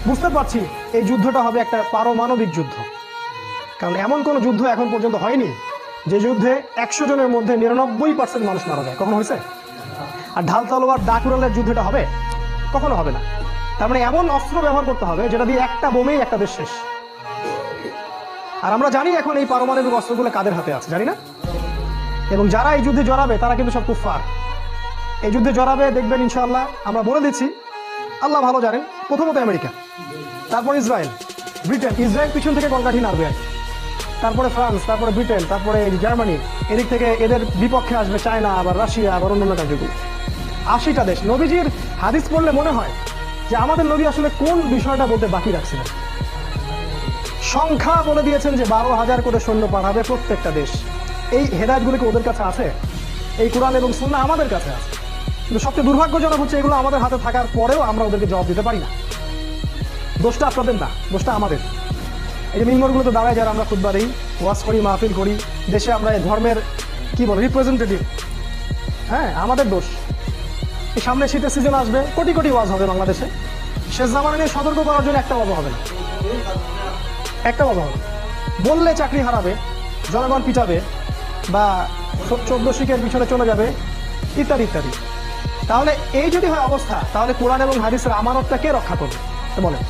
বুঝতে পারছি এই যুদ্ধটা হবে একটা পারমাণবিক যুদ্ধ, কারণ এমন কোনো যুদ্ধ এখন পর্যন্ত হয়নি যে যুদ্ধে 100 জনের মধ্যে 99% মানুষ মারা যায়। কখনো হয়েছে? আর ঢাল তলোয়ার দা কুড়ালের যুদ্ধটা হবে? কখনো হবে না। তার মানে এমন অস্ত্র ব্যবহার করতে হবে যেটা দিয়ে একটা বোমেই একটা দেশ শেষ। আর আমরা জানি এখন এই পারমাণবিক অস্ত্রগুলো কাদের হাতে আছে, জানি না? এবং যারা এই যুদ্ধে জড়াবে তারা কিন্তু সব কুফফার। এই যুদ্ধে জড়াবে দেখবেন ইনশাআল্লাহ, আমরা বলে দিচ্ছি, আল্লাহ ভালো জানেন, প্রথমত আমেরিকা, তারপর ইসরায়েল, ব্রিটেন। ইসরায়েল পিছন থেকে কলকাঠি নাড়বে, তারপরে ফ্রান্স, তারপরে ব্রিটেন, তারপরে জার্মানি। এদিক থেকে এদের বিপক্ষে আসবে চায়না, আবার রাশিয়া, আবার অন্যান্য কান্ট্রিগুলো। 80টা দেশ। নবীজির হাদিস পড়লে মনে হয় যে আমাদের নবী আসলে কোন বিষয়টা বলতে বাকি রাখছিলেন। সংখ্যা বলে দিয়েছেন যে 12,000 করে সৈন্য পাঠাবে প্রত্যেকটা দেশ। এই হেদায়েতগুলো কি ওদের কাছে আছে? এই কোরআন এবং সুন্নাহ আমাদের কাছে আছে, কিন্তু সবচেয়ে দুর্ভাগ্যজনক হচ্ছে এগুলো আমাদের হাতে থাকার পরেও আমরা ওদেরকে জবাব দিতে পারি না। দোষটা আপনাদের না, দোষটা আমাদের। এই যে মিম্বরগুলোতে দাঁড়ায় যারা আমরা খুতবা দিই, ওয়াজ করি, মাহফিল করি, দেশে আমরা ধর্মের কি বল রিপ্রেজেন্টেটিভ, হ্যাঁ, আমাদের দোষ। এই সামনে শীতের সিজন আসবে, কোটি কোটি ওয়াজ হবে বাংলাদেশে। শেষ জামানা নিয়ে সতর্ক করার জন্য একটা ওয়াজ হবে না, একটা ওয়াজ হবে। বললে চাকরি হারাবে, জনগণ পিটাবে, বা 14 শিখের পিছনে চলে যাবে, ইত্যাদি ইত্যাদি। তাহলে এই যদি হয় অবস্থা, তাহলে কোরআন এবং হাদিসের আমানতটা কে রক্ষা করবে বলেন?